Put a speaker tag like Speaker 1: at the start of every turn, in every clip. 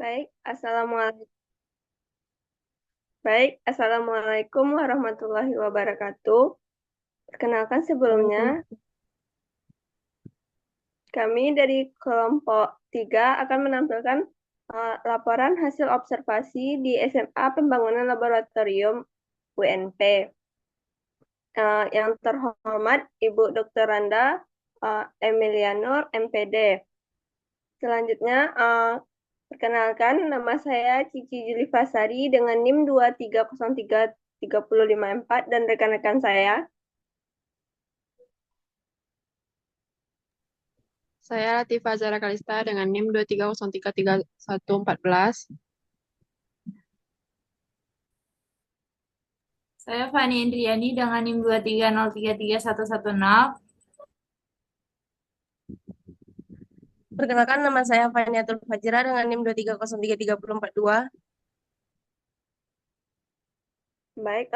Speaker 1: Baik, Assalamualaikum warahmatullahi wabarakatuh. Perkenalkan sebelumnya,
Speaker 2: Waalaikumsalam.
Speaker 1: kami dari kelompok 3 akan menampilkan laporan hasil observasi di SMA Pembangunan Laboratorium UNP. Yang terhormat Ibu Dr. Randa Emilianur, MPD. Selanjutnya, perkenalkan nama saya Cici Julifasari dengan NIM 2303354 dan rekan-rekan saya.
Speaker 2: Saya Latifa Zara Kalista dengan NIM 230333114.
Speaker 3: Saya Fani Indriani dengan NIM 2303311.
Speaker 4: Perkenalkan nama saya Faniatul Fajira dengan NIM 230333042.
Speaker 1: Baik,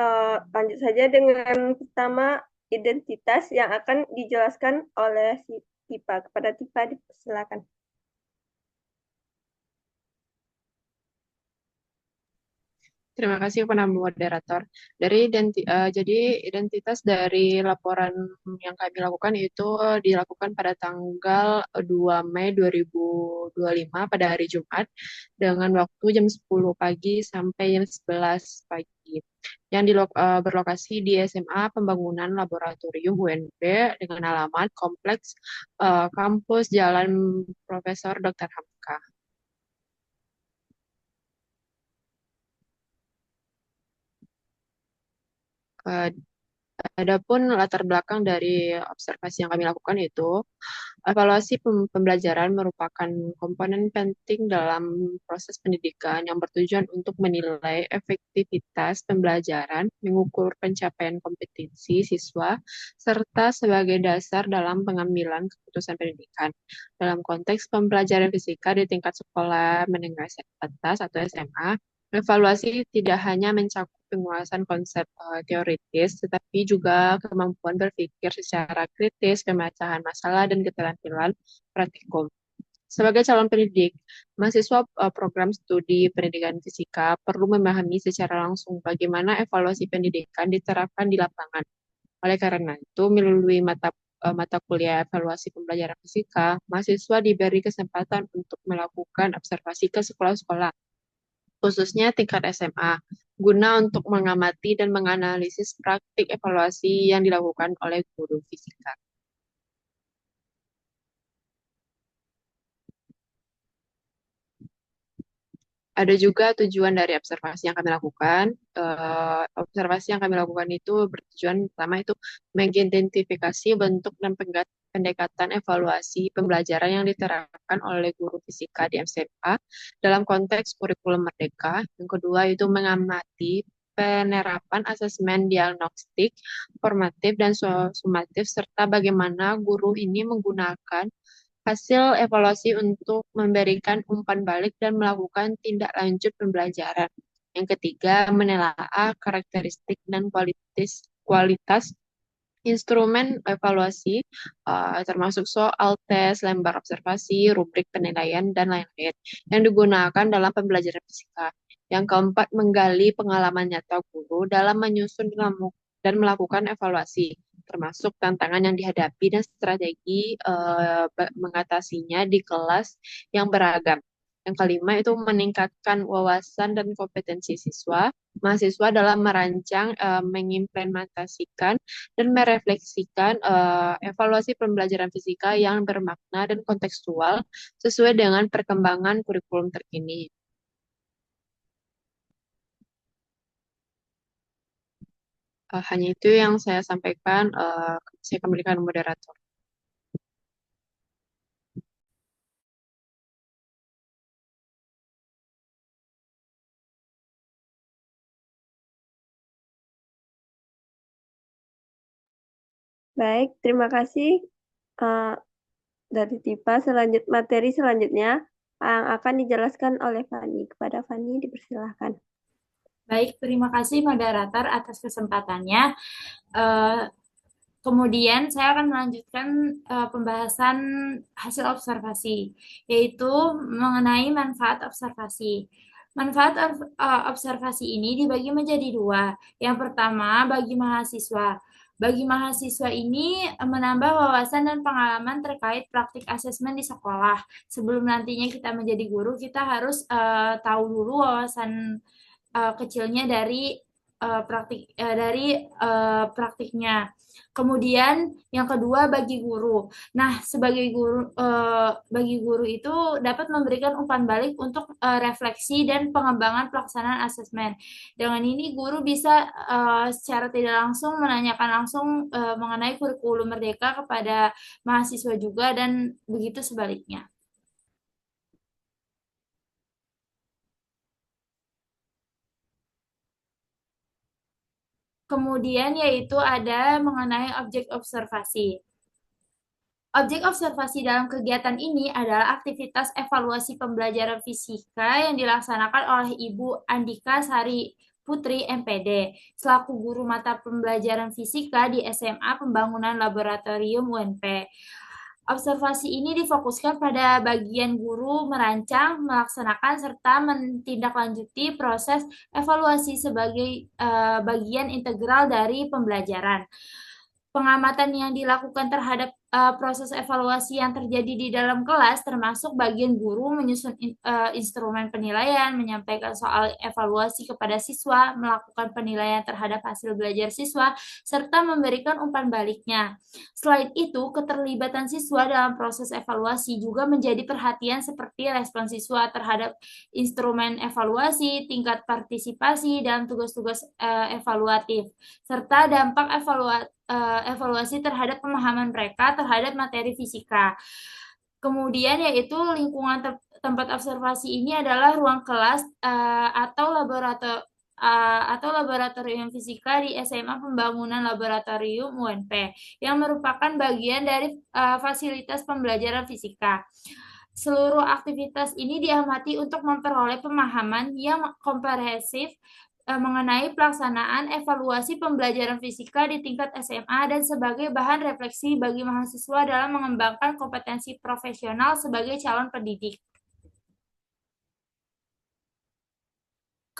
Speaker 1: lanjut saja dengan pertama identitas yang akan dijelaskan oleh si Tipa. Kepada Tipa, silakan.
Speaker 2: Terima kasih kepada moderator. Jadi identitas dari laporan yang kami lakukan itu dilakukan pada tanggal 2 Mei 2025 pada hari Jumat dengan waktu jam 10 pagi sampai jam 11 pagi. Yang berlokasi di SMA Pembangunan Laboratorium UNB dengan alamat Kompleks Kampus Jalan Profesor Dr. Hamka. Eh, Adapun latar belakang dari observasi yang kami lakukan itu, evaluasi pembelajaran merupakan komponen penting dalam proses pendidikan yang bertujuan untuk menilai efektivitas pembelajaran, mengukur pencapaian kompetensi siswa, serta sebagai dasar dalam pengambilan keputusan pendidikan. Dalam konteks pembelajaran fisika di tingkat sekolah menengah atas atau SMA, evaluasi tidak hanya mencakup penguasaan konsep teoritis, tetapi juga kemampuan berpikir secara kritis, pemecahan masalah, dan keterampilan praktikum. Sebagai calon pendidik, mahasiswa program studi pendidikan fisika perlu memahami secara langsung bagaimana evaluasi pendidikan diterapkan di lapangan. Oleh karena itu, melalui mata kuliah evaluasi pembelajaran fisika, mahasiswa diberi kesempatan untuk melakukan observasi ke sekolah-sekolah khususnya tingkat SMA, guna untuk mengamati dan menganalisis praktik evaluasi yang dilakukan oleh guru fisika. Ada juga tujuan dari observasi yang kami lakukan. Observasi yang kami lakukan itu bertujuan pertama itu mengidentifikasi bentuk dan pendekatan evaluasi pembelajaran yang diterapkan oleh guru fisika di SMA dalam konteks kurikulum merdeka. Yang kedua itu mengamati penerapan asesmen diagnostik, formatif, dan sumatif, serta bagaimana guru ini menggunakan hasil evaluasi untuk memberikan umpan balik dan melakukan tindak lanjut pembelajaran. Yang ketiga, menelaah karakteristik dan kualitas instrumen evaluasi, termasuk soal tes, lembar observasi, rubrik penilaian, dan lain-lain yang digunakan dalam pembelajaran fisika. Yang keempat, menggali pengalaman nyata guru dalam menyusun dan melakukan evaluasi, termasuk tantangan yang dihadapi dan strategi mengatasinya di kelas yang beragam. Yang kelima itu meningkatkan wawasan dan kompetensi mahasiswa dalam merancang, mengimplementasikan, dan merefleksikan evaluasi pembelajaran fisika yang bermakna dan kontekstual sesuai dengan perkembangan kurikulum terkini. Hanya itu yang saya sampaikan. Saya kembalikan moderator.
Speaker 1: Baik, terima kasih dari Tipa. Materi selanjutnya yang akan dijelaskan oleh Fani. Kepada Fani, dipersilahkan.
Speaker 3: Baik, terima kasih moderator atas kesempatannya. Eh, Kemudian saya akan melanjutkan pembahasan hasil observasi, yaitu mengenai manfaat observasi. Manfaat observasi ini dibagi menjadi dua. Yang pertama, bagi mahasiswa. Bagi mahasiswa ini menambah wawasan dan pengalaman terkait praktik asesmen di sekolah. Sebelum nantinya kita menjadi guru, kita harus tahu dulu wawasan kecilnya dari praktiknya. Kemudian yang kedua bagi guru. Nah, bagi guru itu dapat memberikan umpan balik untuk refleksi dan pengembangan pelaksanaan asesmen. Dengan ini guru bisa secara tidak langsung menanyakan langsung mengenai kurikulum Merdeka kepada mahasiswa juga dan begitu sebaliknya. Kemudian yaitu ada mengenai objek observasi. Objek observasi dalam kegiatan ini adalah aktivitas evaluasi pembelajaran fisika yang dilaksanakan oleh Ibu Andika Sari Putri MPD, selaku guru mata pembelajaran fisika di SMA Pembangunan Laboratorium UNP. Observasi ini difokuskan pada bagian guru merancang, melaksanakan, serta menindaklanjuti proses evaluasi sebagai bagian integral dari pembelajaran. Pengamatan yang dilakukan terhadap proses evaluasi yang terjadi di dalam kelas termasuk bagian guru menyusun instrumen penilaian, menyampaikan soal evaluasi kepada siswa, melakukan penilaian terhadap hasil belajar siswa, serta memberikan umpan baliknya. Selain itu, keterlibatan siswa dalam proses evaluasi juga menjadi perhatian seperti respon siswa terhadap instrumen evaluasi, tingkat partisipasi dalam tugas-tugas evaluatif, serta dampak evaluasi terhadap pemahaman mereka terhadap materi fisika. Kemudian yaitu lingkungan tempat observasi ini adalah ruang kelas atau laboratorium fisika di SMA Pembangunan Laboratorium UNP yang merupakan bagian dari fasilitas pembelajaran fisika. Seluruh aktivitas ini diamati untuk memperoleh pemahaman yang komprehensif mengenai pelaksanaan evaluasi pembelajaran fisika di tingkat SMA dan sebagai bahan refleksi bagi mahasiswa dalam mengembangkan kompetensi profesional sebagai calon pendidik.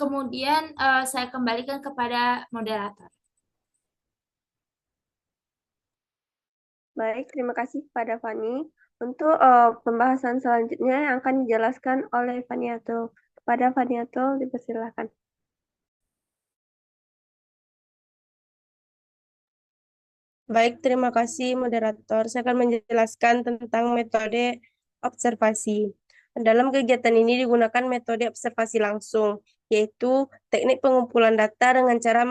Speaker 3: Kemudian saya kembalikan kepada moderator.
Speaker 1: Baik, terima kasih kepada Fani. Untuk pembahasan selanjutnya yang akan dijelaskan oleh Faniatul. Kepada Faniatul, dipersilakan.
Speaker 4: Baik, terima kasih moderator. Saya akan menjelaskan tentang metode observasi. Dalam kegiatan ini digunakan metode observasi langsung, yaitu teknik pengumpulan data dengan cara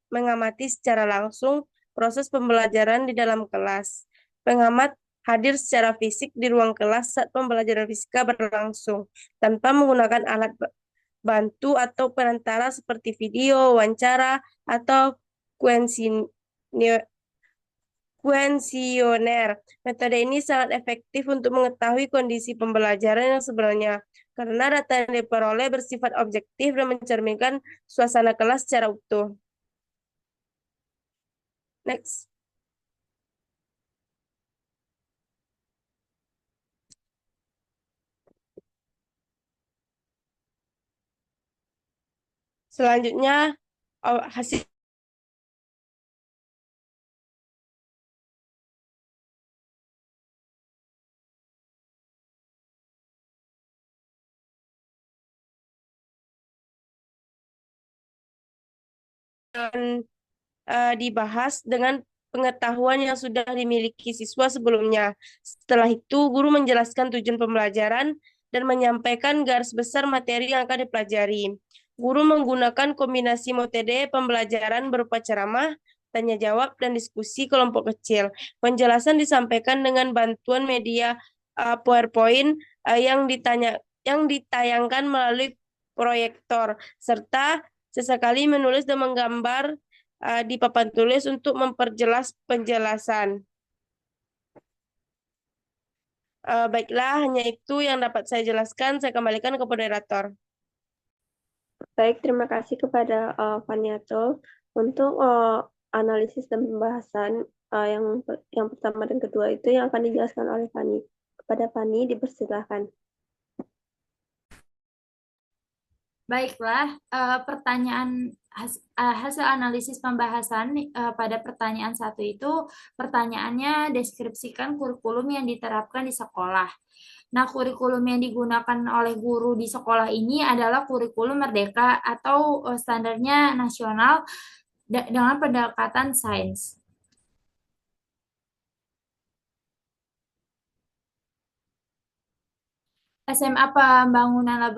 Speaker 4: mengamati secara langsung proses pembelajaran di dalam kelas. Pengamat hadir secara fisik di ruang kelas saat pembelajaran fisika berlangsung, tanpa menggunakan alat bantu atau perantara seperti video, wawancara, atau kuesioner. Metode ini sangat efektif untuk mengetahui kondisi pembelajaran yang sebenarnya, karena data yang diperoleh bersifat objektif dan mencerminkan suasana kelas secara utuh. Next. Selanjutnya, hasil dibahas dengan pengetahuan yang sudah dimiliki siswa sebelumnya. Setelah itu, guru menjelaskan tujuan pembelajaran dan menyampaikan garis besar materi yang akan dipelajari. Guru menggunakan kombinasi metode pembelajaran berupa ceramah, tanya jawab, dan diskusi kelompok kecil. Penjelasan disampaikan dengan bantuan media PowerPoint yang ditayangkan melalui proyektor, serta sesekali menulis dan menggambar di papan tulis untuk memperjelas penjelasan. Baiklah, hanya itu yang dapat saya jelaskan. Saya kembalikan ke moderator.
Speaker 1: Baik, terima kasih kepada Faniatul untuk analisis dan pembahasan yang pertama dan kedua itu yang akan dijelaskan oleh Fani. Kepada Fani dipersilahkan.
Speaker 3: Baiklah, hasil analisis pembahasan pada pertanyaan satu itu, pertanyaannya deskripsikan kurikulum yang diterapkan di sekolah. Nah, kurikulum yang digunakan oleh guru di sekolah ini adalah kurikulum Merdeka atau standarnya nasional dengan pendekatan sains. SMA Pembangunan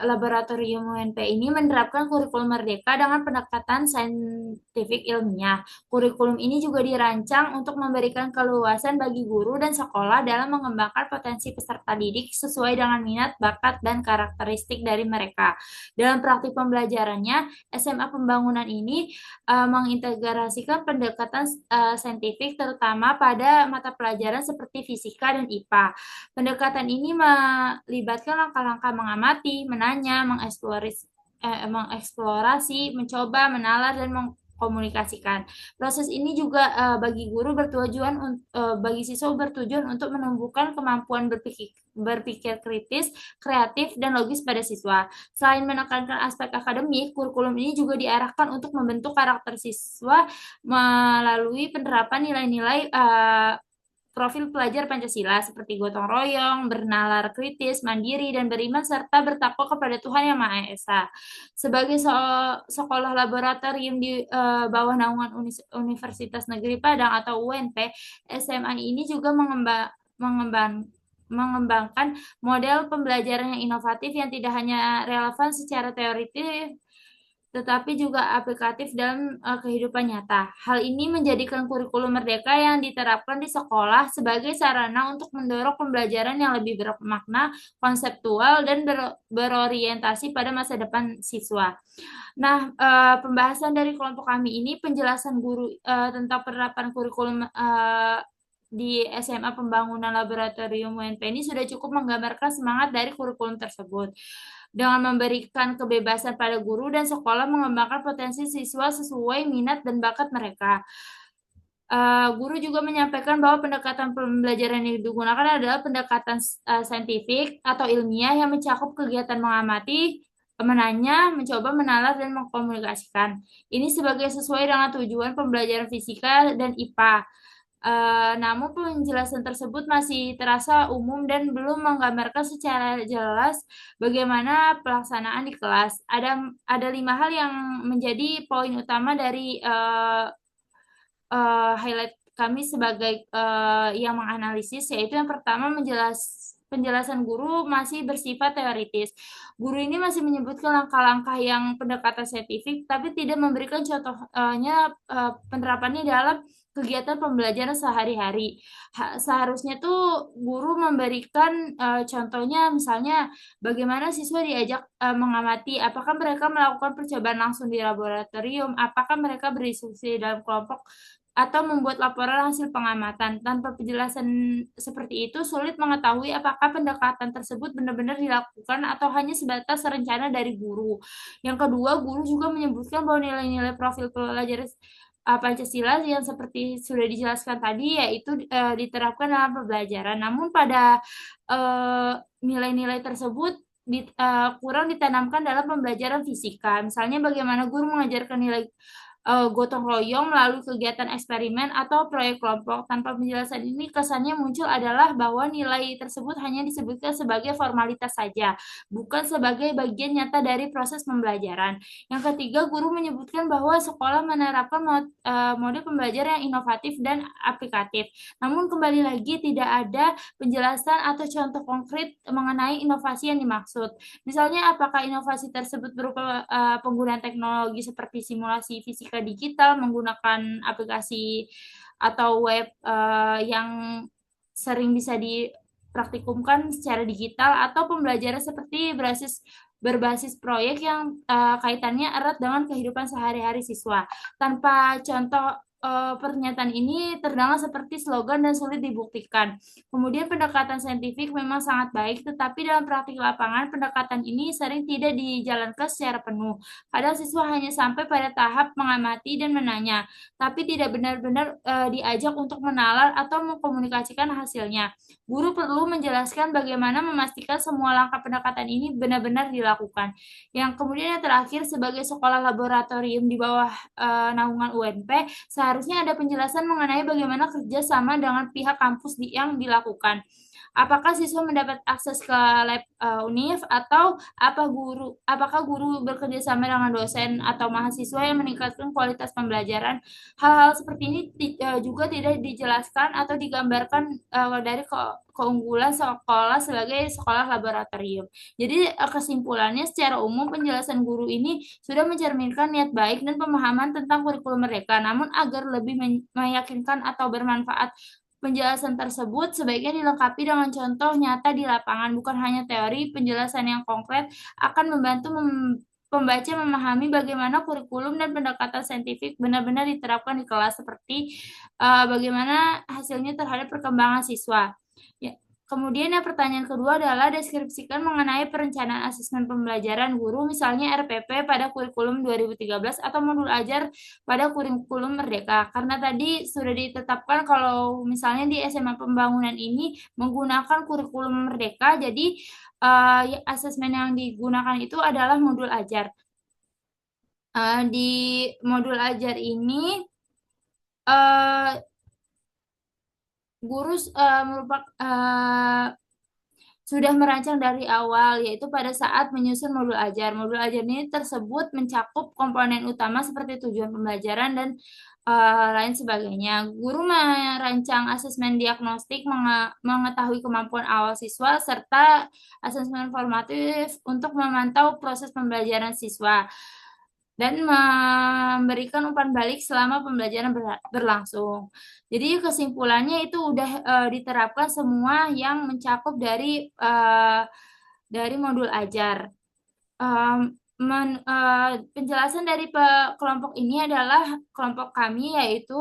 Speaker 3: Laboratorium UNP ini menerapkan kurikulum Merdeka dengan pendekatan saintifik ilmiah. Kurikulum ini juga dirancang untuk memberikan keluasan bagi guru dan sekolah dalam mengembangkan potensi peserta didik sesuai dengan minat, bakat, dan karakteristik dari mereka. Dalam praktik pembelajarannya, SMA Pembangunan ini mengintegrasikan pendekatan saintifik terutama pada mata pelajaran seperti fisika dan IPA. Pendekatan ini melibatkan langkah-langkah mengamati, menanya, mengeksplorasi, mencoba, menalar, dan mengkomunikasikan. Proses ini juga bagi siswa bertujuan untuk menumbuhkan kemampuan berpikir kritis, kreatif, dan logis pada siswa. Selain menekankan aspek akademik, kurikulum ini juga diarahkan untuk membentuk karakter siswa melalui penerapan nilai-nilai profil pelajar Pancasila seperti gotong royong, bernalar kritis, mandiri, dan beriman, serta bertakwa kepada Tuhan Yang Maha Esa. Sebagai sekolah laboratorium di bawah naungan Universitas Negeri Padang atau UNP, SMA ini juga mengembangkan model pembelajaran yang inovatif yang tidak hanya relevan secara teoritis, tetapi juga aplikatif dalam kehidupan nyata. Hal ini menjadikan kurikulum Merdeka yang diterapkan di sekolah sebagai sarana untuk mendorong pembelajaran yang lebih bermakna, konseptual, dan berorientasi pada masa depan siswa. Nah, pembahasan dari kelompok kami ini, penjelasan guru tentang penerapan kurikulum di SMA Pembangunan Laboratorium UNP ini sudah cukup menggambarkan semangat dari kurikulum tersebut. Dengan memberikan kebebasan pada guru dan sekolah mengembangkan potensi siswa sesuai minat dan bakat mereka. Guru juga menyampaikan bahwa pendekatan pembelajaran yang digunakan adalah pendekatan saintifik atau ilmiah yang mencakup kegiatan mengamati, menanya, mencoba, menalar, dan mengkomunikasikan. Ini sesuai dengan tujuan pembelajaran fisika dan IPA. Namun penjelasan tersebut masih terasa umum dan belum menggambarkan secara jelas bagaimana pelaksanaan di kelas. Ada 5 hal yang menjadi poin utama dari highlight kami sebagai yang menganalisis, yaitu yang pertama penjelasan guru masih bersifat teoritis. Guru ini masih menyebutkan langkah-langkah yang pendekatan saintifik, tapi tidak memberikan contohnya penerapannya dalam kegiatan pembelajaran sehari-hari. Seharusnya tuh guru memberikan contohnya, misalnya bagaimana siswa diajak mengamati, apakah mereka melakukan percobaan langsung di laboratorium, apakah mereka berdiskusi dalam kelompok, atau membuat laporan hasil pengamatan. Tanpa penjelasan seperti itu, sulit mengetahui apakah pendekatan tersebut benar-benar dilakukan atau hanya sebatas rencana dari guru. Yang kedua, guru juga menyebutkan bahwa nilai-nilai profil pelajar Pancasila yang seperti sudah dijelaskan tadi, yaitu diterapkan dalam pembelajaran. Namun pada nilai-nilai tersebut kurang ditanamkan dalam pembelajaran fisika. Misalnya bagaimana guru mengajarkan nilai gotong royong melalui kegiatan eksperimen atau proyek kelompok. Tanpa penjelasan ini, kesannya muncul adalah bahwa nilai tersebut hanya disebutkan sebagai formalitas saja, bukan sebagai bagian nyata dari proses pembelajaran. Yang ketiga, guru menyebutkan bahwa sekolah menerapkan model pembelajaran yang inovatif dan aplikatif. Namun kembali lagi tidak ada penjelasan atau contoh konkret mengenai inovasi yang dimaksud. Misalnya, apakah inovasi tersebut berupa penggunaan teknologi seperti simulasi fisika digital, menggunakan aplikasi atau web yang sering bisa dipraktikumkan secara digital, atau pembelajaran seperti berbasis proyek yang kaitannya erat dengan kehidupan sehari-hari siswa. Tanpa contoh pernyataan ini terdengar seperti slogan dan sulit dibuktikan. Kemudian pendekatan saintifik memang sangat baik, tetapi dalam praktik lapangan pendekatan ini sering tidak dijalankan secara penuh. Kadang siswa hanya sampai pada tahap mengamati dan menanya, tapi tidak benar-benar diajak untuk menalar atau mengkomunikasikan hasilnya. Guru perlu menjelaskan bagaimana memastikan semua langkah pendekatan ini benar-benar dilakukan. Yang kemudian yang terakhir, sebagai sekolah laboratorium di bawah naungan UNP, seharusnya ada penjelasan mengenai bagaimana kerjasama dengan pihak kampus yang dilakukan. Apakah siswa mendapat akses ke lab UNIF atau apakah guru bekerja sama dengan dosen atau mahasiswa yang meningkatkan kualitas pembelajaran? Hal-hal seperti ini juga tidak dijelaskan atau digambarkan dari keunggulan sekolah sebagai sekolah laboratorium. Jadi kesimpulannya secara umum penjelasan guru ini sudah mencerminkan niat baik dan pemahaman tentang kurikulum mereka. Namun agar lebih meyakinkan atau bermanfaat, penjelasan tersebut sebaiknya dilengkapi dengan contoh nyata di lapangan, bukan hanya teori. Penjelasan yang konkret akan membantu pembaca memahami bagaimana kurikulum dan pendekatan saintifik benar-benar diterapkan di kelas, seperti bagaimana hasilnya terhadap perkembangan siswa. Ya, kemudian yang pertanyaan kedua adalah deskripsikan mengenai perencanaan asesmen pembelajaran guru, misalnya RPP pada kurikulum 2013 atau modul ajar pada kurikulum Merdeka. Karena tadi sudah ditetapkan kalau misalnya di SMA Pembangunan ini menggunakan kurikulum Merdeka, jadi asesmen yang digunakan itu adalah modul ajar. Di modul ajar ini guru sudah merancang dari awal, yaitu pada saat menyusun modul ajar. Modul ajar ini tersebut mencakup komponen utama seperti tujuan pembelajaran dan lain sebagainya. Guru merancang asesmen diagnostik, mengetahui kemampuan awal siswa, serta asesmen formatif untuk memantau proses pembelajaran siswa dan memberikan umpan balik selama pembelajaran berlangsung. Jadi kesimpulannya itu udah diterapkan semua yang mencakup dari modul ajar. Penjelasan dari kelompok ini adalah kelompok kami, yaitu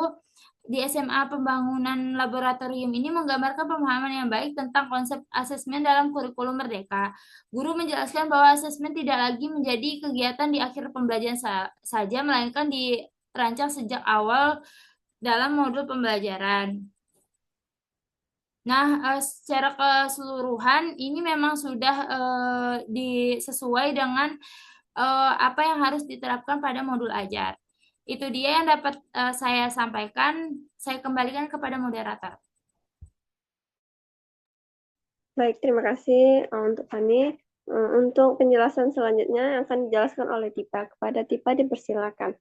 Speaker 3: di SMA Pembangunan Laboratorium ini menggambarkan pemahaman yang baik tentang konsep asesmen dalam kurikulum Merdeka. Guru menjelaskan bahwa asesmen tidak lagi menjadi kegiatan di akhir pembelajaran saja, melainkan dirancang sejak awal dalam modul pembelajaran. Nah, secara keseluruhan ini memang sudah disesuai dengan apa yang harus diterapkan pada modul ajar. Itu dia yang dapat saya sampaikan. Saya kembalikan kepada moderator.
Speaker 1: Baik, terima kasih untuk Fani. Untuk penjelasan selanjutnya yang akan dijelaskan oleh Tipa. Kepada Tipa dipersilakan.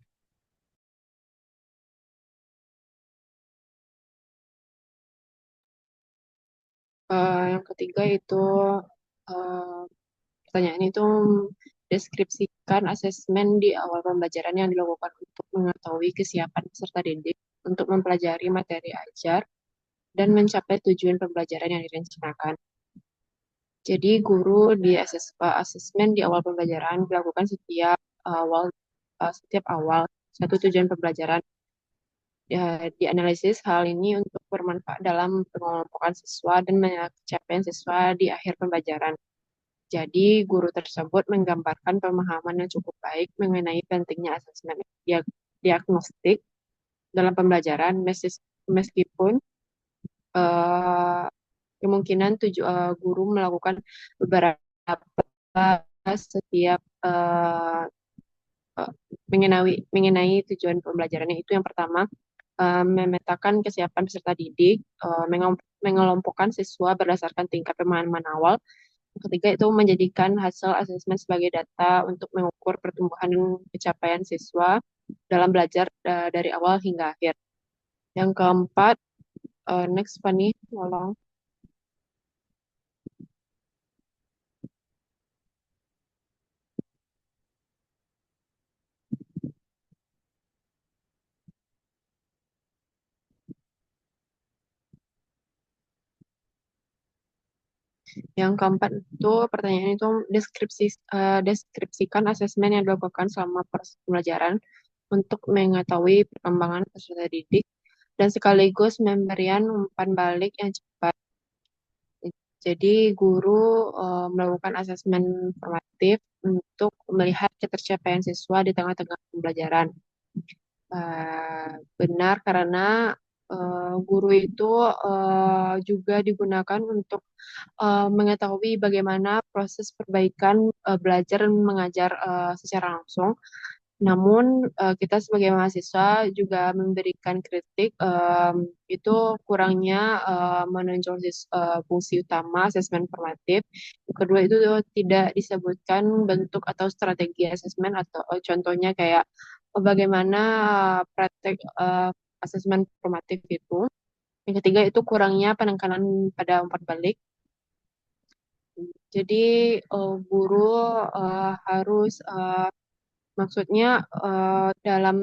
Speaker 2: Yang ketiga itu pertanyaan itu deskripsikan asesmen di awal pembelajaran yang dilakukan untuk mengetahui kesiapan peserta didik untuk mempelajari materi ajar dan mencapai tujuan pembelajaran yang direncanakan. Jadi guru di asesmen di awal pembelajaran dilakukan setiap awal satu tujuan pembelajaran. Ya, dianalisis hal ini untuk bermanfaat dalam pengelompokan siswa dan pencapaian siswa di akhir pembelajaran. Jadi, guru tersebut menggambarkan pemahaman yang cukup baik mengenai pentingnya asesmen diagnostik dalam pembelajaran, meskipun kemungkinan guru melakukan beberapa setiap mengenai tujuan pembelajarannya. Itu yang pertama, memetakan kesiapan peserta didik, mengelompokkan siswa berdasarkan tingkat pemahaman awal. Yang ketiga itu menjadikan hasil asesmen sebagai data untuk mengukur pertumbuhan dan pencapaian siswa dalam belajar dari awal hingga akhir. Yang keempat, next Fanny, tolong. Yang keempat itu pertanyaan itu deskripsikan asesmen yang dilakukan selama proses pembelajaran. untuk mengetahui perkembangan peserta didik dan sekaligus memberikan umpan balik yang cepat. Jadi guru melakukan asesmen formatif untuk melihat ketercapaian siswa di tengah-tengah pembelajaran. Benar karena guru itu juga digunakan untuk mengetahui bagaimana proses perbaikan belajar dan mengajar secara langsung. Namun kita sebagai mahasiswa juga memberikan kritik itu kurangnya menonjol fungsi utama asesmen formatif. Kedua itu tidak disebutkan bentuk atau strategi asesmen atau contohnya kayak bagaimana praktek asesmen formatif itu. Yang ketiga itu kurangnya penekanan pada umpan balik. Jadi guru harus maksudnya dalam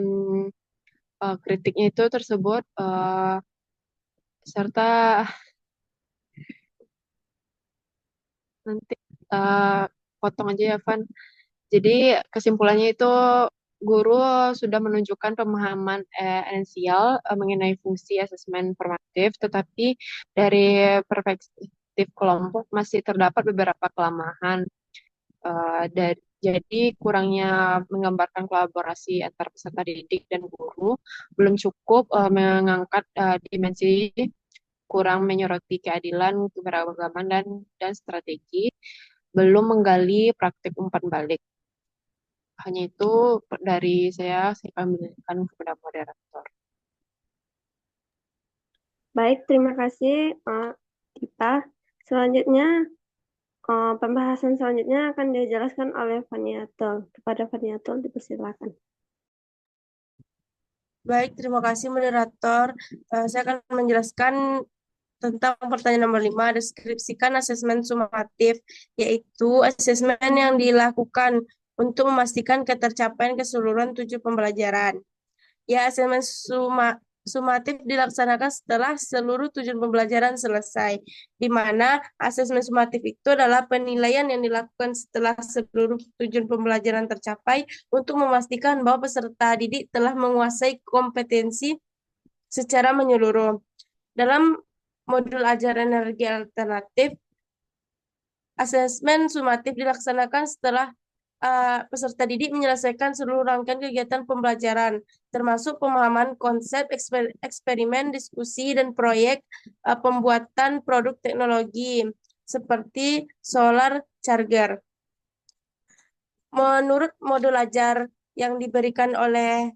Speaker 2: kritiknya itu tersebut serta nanti potong aja ya Van. Jadi kesimpulannya itu guru sudah menunjukkan pemahaman esensial mengenai fungsi asesmen formatif, tetapi dari perspektif kelompok masih terdapat beberapa kelemahan. Jadi kurangnya menggambarkan kolaborasi antar peserta didik dan guru, belum cukup mengangkat dimensi, kurang menyoroti keadilan, keberagaman dan strategi, belum menggali praktik umpan balik. Hanya itu dari saya kembalikan kepada moderator.
Speaker 1: Baik, terima kasih Dipa. Selanjutnya, pembahasan selanjutnya akan dijelaskan oleh Vaniatul. Kepada Vaniatul dipersilakan.
Speaker 4: Baik, terima kasih moderator. Saya akan menjelaskan tentang pertanyaan nomor 5, deskripsikan asesmen sumatif, yaitu asesmen yang dilakukan untuk memastikan ketercapaian keseluruhan 7 pembelajaran. Ya, asesmen sumatif dilaksanakan setelah seluruh tujuan pembelajaran selesai, di mana asesmen sumatif itu adalah penilaian yang dilakukan setelah seluruh tujuan pembelajaran tercapai untuk memastikan bahwa peserta didik telah menguasai kompetensi secara menyeluruh. Dalam modul ajar energi alternatif, asesmen sumatif dilaksanakan setelah peserta didik menyelesaikan seluruh rangkaian kegiatan pembelajaran, termasuk pemahaman konsep, eksperimen, diskusi, dan proyek pembuatan produk teknologi seperti solar charger. Menurut modul ajar yang diberikan oleh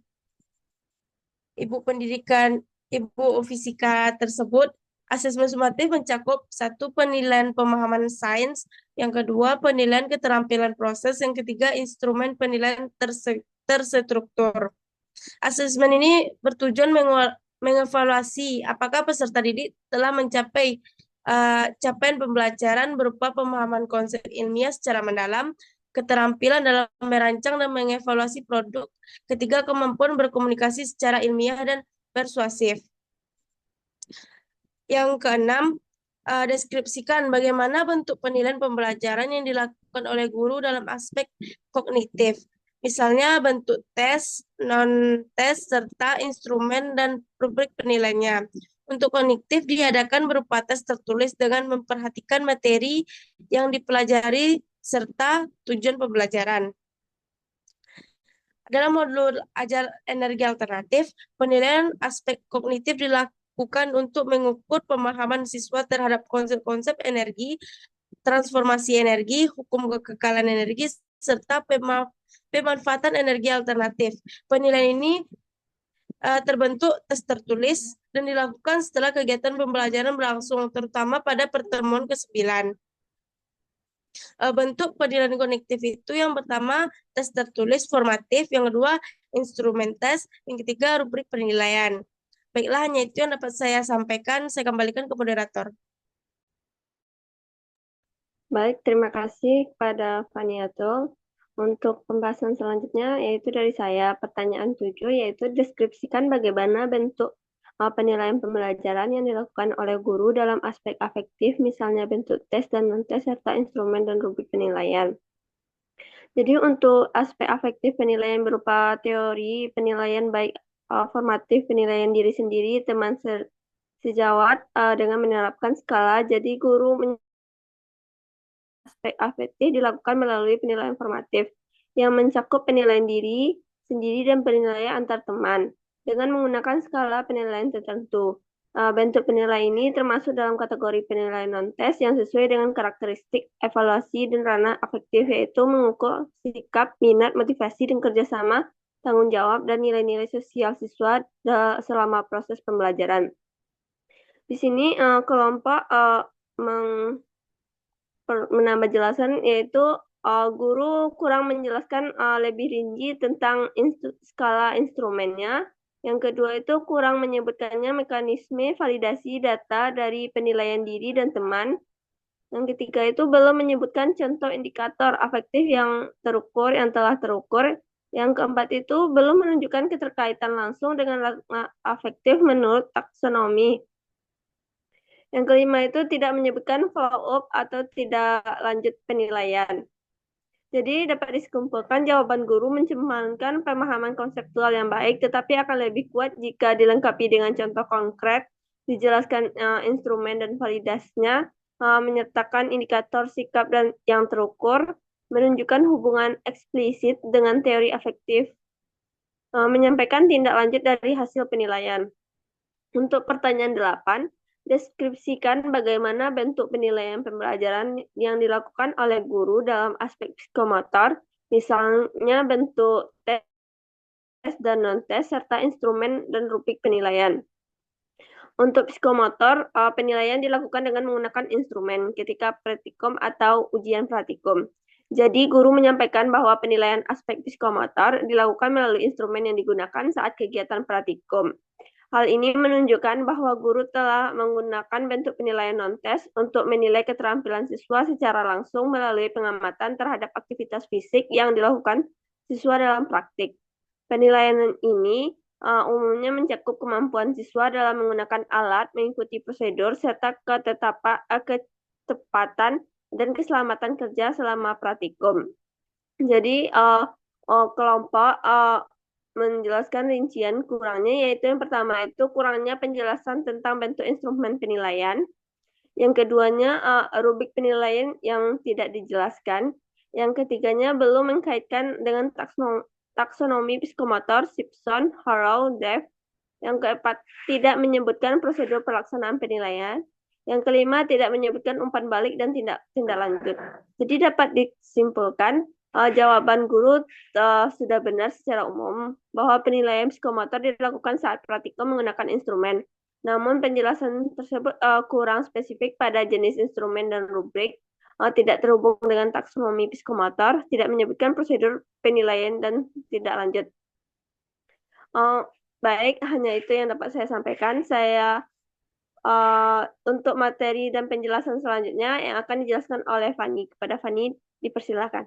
Speaker 4: Ibu Pendidikan, Ibu Fisika tersebut, asesmen sumatif mencakup 1, penilaian pemahaman sains, yang kedua, penilaian keterampilan proses, yang ketiga, instrumen penilaian terstruktur. Asesmen ini bertujuan mengevaluasi apakah peserta didik telah mencapai capaian pembelajaran berupa pemahaman konsep ilmiah secara mendalam, keterampilan dalam merancang dan mengevaluasi produk, ketiga, kemampuan berkomunikasi secara ilmiah dan persuasif. Yang keenam, deskripsikan bagaimana bentuk penilaian pembelajaran yang dilakukan oleh guru dalam aspek kognitif. Misalnya bentuk tes, non-tes, serta instrumen dan rubrik penilaiannya. Untuk kognitif diadakan berupa tes tertulis dengan memperhatikan materi yang dipelajari serta tujuan pembelajaran. Dalam modul ajar energi alternatif, penilaian aspek kognitif dilakukan untuk mengukur pemahaman siswa terhadap konsep-konsep energi, transformasi energi, hukum kekekalan energi, serta pemanfaatan energi alternatif. Penilaian ini terbentuk tes tertulis dan dilakukan setelah kegiatan pembelajaran berlangsung, terutama pada pertemuan ke-9. Bentuk penilaian kognitif itu yang pertama tes tertulis formatif, yang kedua instrumen tes, yang ketiga rubrik penilaian. Baiklah, hanya itu yang dapat saya sampaikan. Saya kembalikan ke moderator.
Speaker 1: Baik, terima kasih kepada Vaniatul. Untuk pembahasan selanjutnya yaitu dari saya pertanyaan 7, yaitu deskripsikan bagaimana bentuk penilaian pembelajaran yang dilakukan oleh guru dalam aspek afektif, misalnya bentuk tes dan non-tes serta instrumen dan rubrik penilaian. Jadi untuk aspek afektif penilaian berupa teori penilaian baik formatif penilaian diri sendiri teman sejawat dengan menerapkan skala. Jadi guru aspek afektif dilakukan melalui penilaian formatif yang mencakup penilaian diri sendiri dan penilaian antar teman dengan menggunakan skala penilaian tertentu. Bentuk penilaian ini termasuk dalam kategori penilaian non-tes yang sesuai dengan karakteristik evaluasi dan ranah afektif, yaitu mengukur sikap, minat, motivasi, dan kerjasama, tanggung jawab, dan nilai-nilai sosial siswa selama proses pembelajaran. Di sini kelompok menambah jelasan, yaitu guru kurang menjelaskan lebih rinci tentang skala instrumennya. Yang kedua itu kurang menyebutkannya mekanisme validasi data dari penilaian diri dan teman. Yang ketiga itu belum menyebutkan contoh indikator afektif yang terukur, yang telah terukur. Yang keempat itu belum menunjukkan keterkaitan langsung dengan afektif menurut taksonomi. Yang kelima itu tidak menyebutkan follow up atau tidak lanjut penilaian. Jadi dapat disimpulkan jawaban guru mencerminkan pemahaman konseptual yang baik, tetapi akan lebih kuat jika dilengkapi dengan contoh konkret, dijelaskan instrumen dan validasinya, menyertakan indikator sikap dan yang terukur, menunjukkan hubungan eksplisit dengan teori afektif, menyampaikan tindak lanjut dari hasil penilaian. Untuk pertanyaan 8, deskripsikan bagaimana bentuk penilaian pembelajaran yang dilakukan oleh guru dalam aspek psikomotor, misalnya bentuk tes dan non-tes, serta instrumen dan rubrik penilaian. Untuk psikomotor, penilaian dilakukan dengan menggunakan instrumen ketika praktikum atau ujian praktikum. Jadi, guru menyampaikan bahwa penilaian aspek psikomotor dilakukan melalui instrumen yang digunakan saat kegiatan praktikum. Hal ini menunjukkan bahwa guru telah menggunakan bentuk penilaian non-tes untuk menilai keterampilan siswa secara langsung melalui pengamatan terhadap aktivitas fisik yang dilakukan siswa dalam praktik. Penilaian ini umumnya mencakup kemampuan siswa dalam menggunakan alat, mengikuti prosedur, serta ketepatan dan keselamatan kerja selama praktikum. Jadi kelompok menjelaskan rincian kurangnya, yaitu yang pertama itu kurangnya penjelasan tentang bentuk instrumen penilaian. Yang keduanya rubrik penilaian yang tidak dijelaskan. Yang ketiganya belum mengkaitkan dengan taksonomi psikomotor, Simpson, Harrow, Dev. Yang keempat, tidak menyebutkan prosedur pelaksanaan penilaian. Yang kelima, tidak menyebutkan umpan balik dan tindak lanjut. Jadi dapat disimpulkan jawaban guru sudah benar secara umum bahwa penilaian psikomotor dilakukan saat praktikum menggunakan instrumen. Namun penjelasan tersebut kurang spesifik pada jenis instrumen dan rubrik, tidak terhubung dengan taksonomi psikomotor, tidak menyebutkan prosedur penilaian dan tidak lanjut. Baik, hanya itu yang dapat saya sampaikan. Saya untuk materi dan penjelasan selanjutnya yang akan dijelaskan oleh Fani. Kepada Fani, dipersilakan.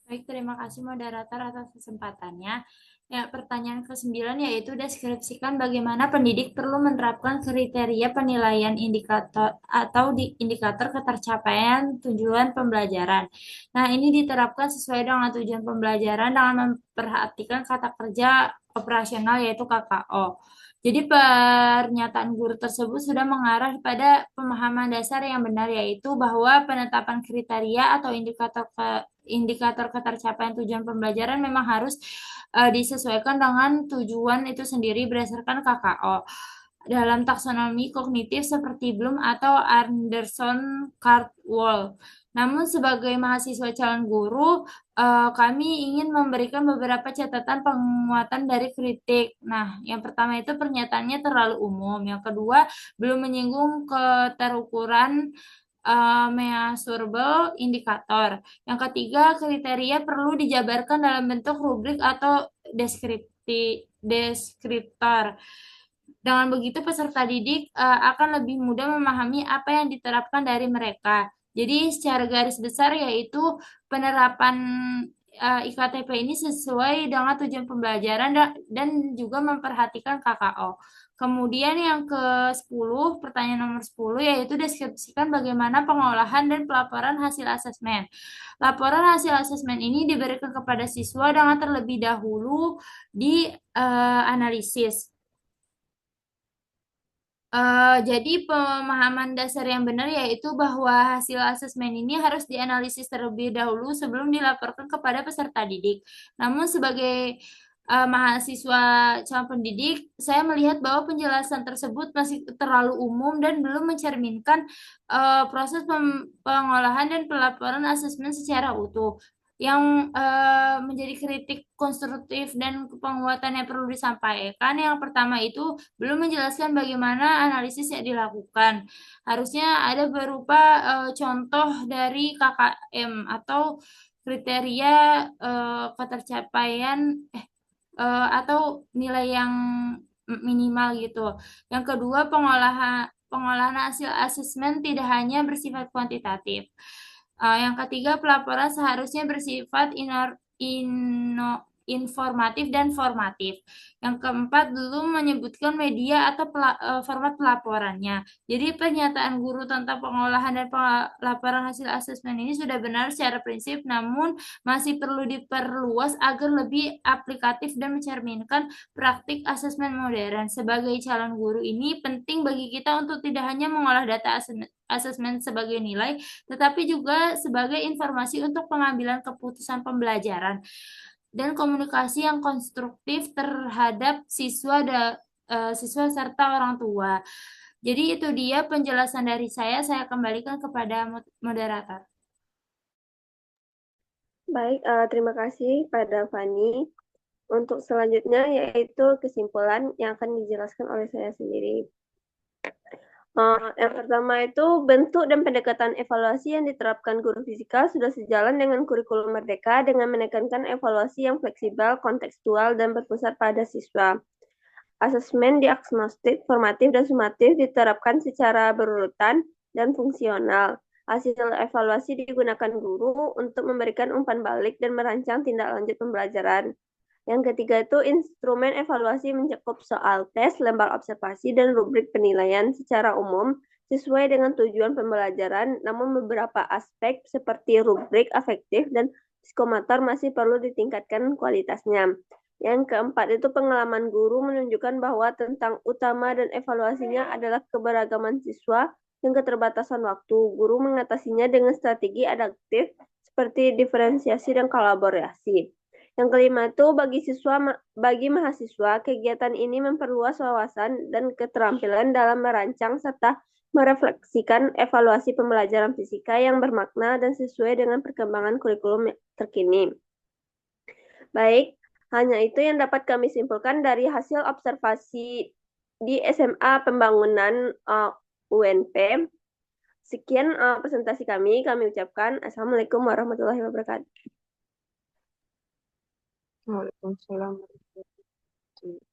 Speaker 3: Baik, terima kasih moderator atas kesempatannya. Ya, pertanyaan ke-9 yaitu deskripsikan bagaimana pendidik perlu menerapkan kriteria penilaian indikator atau indikator ketercapaian tujuan pembelajaran. Nah, ini diterapkan sesuai dengan tujuan pembelajaran dengan memperhatikan kata kerja operasional yaitu KKO. Jadi pernyataan guru tersebut sudah mengarah pada pemahaman dasar yang benar, yaitu bahwa penetapan kriteria atau indikator ketercapaian tujuan pembelajaran memang harus disesuaikan dengan tujuan itu sendiri berdasarkan KKO. Dalam taksonomi kognitif seperti Bloom atau Anderson Cartwell. Namun sebagai mahasiswa calon guru, kami ingin memberikan beberapa catatan penguatan dari kritik. Nah, yang pertama itu pernyataannya terlalu umum. Yang kedua, belum menyinggung keterukuran measurable indikator. Yang ketiga, kriteria perlu dijabarkan dalam bentuk rubrik atau deskriptor. Dengan begitu, peserta didik akan lebih mudah memahami apa yang diterapkan dari mereka. Jadi, secara garis besar yaitu penerapan IKTP ini sesuai dengan tujuan pembelajaran dan juga memperhatikan KKO. Kemudian yang ke-10, pertanyaan nomor 10, yaitu deskripsikan bagaimana pengolahan dan pelaporan hasil asesmen. Laporan hasil asesmen ini diberikan kepada siswa dengan terlebih dahulu di analisis. Jadi pemahaman dasar yang benar yaitu bahwa hasil asesmen ini harus dianalisis terlebih dahulu sebelum dilaporkan kepada peserta didik. Namun sebagai mahasiswa calon pendidik, saya melihat bahwa penjelasan tersebut masih terlalu umum dan belum mencerminkan proses pengolahan dan pelaporan asesmen secara utuh. Yang menjadi kritik konstruktif dan penguatan yang perlu disampaikan, yang pertama itu belum menjelaskan bagaimana analisis yang dilakukan. Harusnya ada berupa contoh dari KKM atau kriteria ketercapaian atau nilai yang minimal gitu. Yang kedua, pengolahan hasil asesmen tidak hanya bersifat kuantitatif. Yang ketiga, pelaporan seharusnya bersifat informatif dan formatif. Yang keempat, belum menyebutkan media atau format pelaporannya. Jadi pernyataan guru tentang pengolahan dan pelaporan hasil asesmen ini sudah benar secara prinsip, namun masih perlu diperluas agar lebih aplikatif dan mencerminkan praktik asesmen modern. Sebagai calon guru ini penting bagi kita untuk tidak hanya mengolah data asesmen sebagai nilai, tetapi juga sebagai informasi untuk pengambilan keputusan pembelajaran dan komunikasi yang konstruktif terhadap siswa serta orang tua. Jadi itu dia penjelasan dari saya kembalikan kepada moderator.
Speaker 1: Baik, terima kasih pada Fani. Untuk selanjutnya yaitu kesimpulan yang akan dijelaskan oleh saya sendiri. Yang pertama itu bentuk dan pendekatan evaluasi yang diterapkan guru fisika sudah sejalan dengan kurikulum Merdeka dengan menekankan evaluasi yang fleksibel, kontekstual, dan berpusat pada siswa. Asesmen diagnostik, formatif, dan sumatif diterapkan secara berurutan dan fungsional. Hasil evaluasi digunakan guru untuk memberikan umpan balik dan merancang tindak lanjut pembelajaran. Yang ketiga itu instrumen evaluasi mencakup soal tes, lembar observasi, dan rubrik penilaian secara umum sesuai dengan tujuan pembelajaran, namun beberapa aspek seperti rubrik afektif dan psikomotor masih perlu ditingkatkan kualitasnya. Yang keempat itu pengalaman guru menunjukkan bahwa tentang utama dan evaluasinya adalah keberagaman siswa dan keterbatasan waktu. Guru mengatasinya dengan strategi adaptif seperti diferensiasi dan kolaborasi. Yang kelima itu bagi mahasiswa, kegiatan ini memperluas wawasan dan keterampilan dalam merancang serta merefleksikan evaluasi pembelajaran fisika yang bermakna dan sesuai dengan perkembangan kurikulum terkini. Baik, hanya itu yang dapat kami simpulkan dari hasil observasi di SMA Pembangunan UNP. Sekian presentasi kami ucapkan. Assalamualaikum warahmatullahi wabarakatuh.
Speaker 2: Waalaikumsalam warahmatullahi wabarakatuh.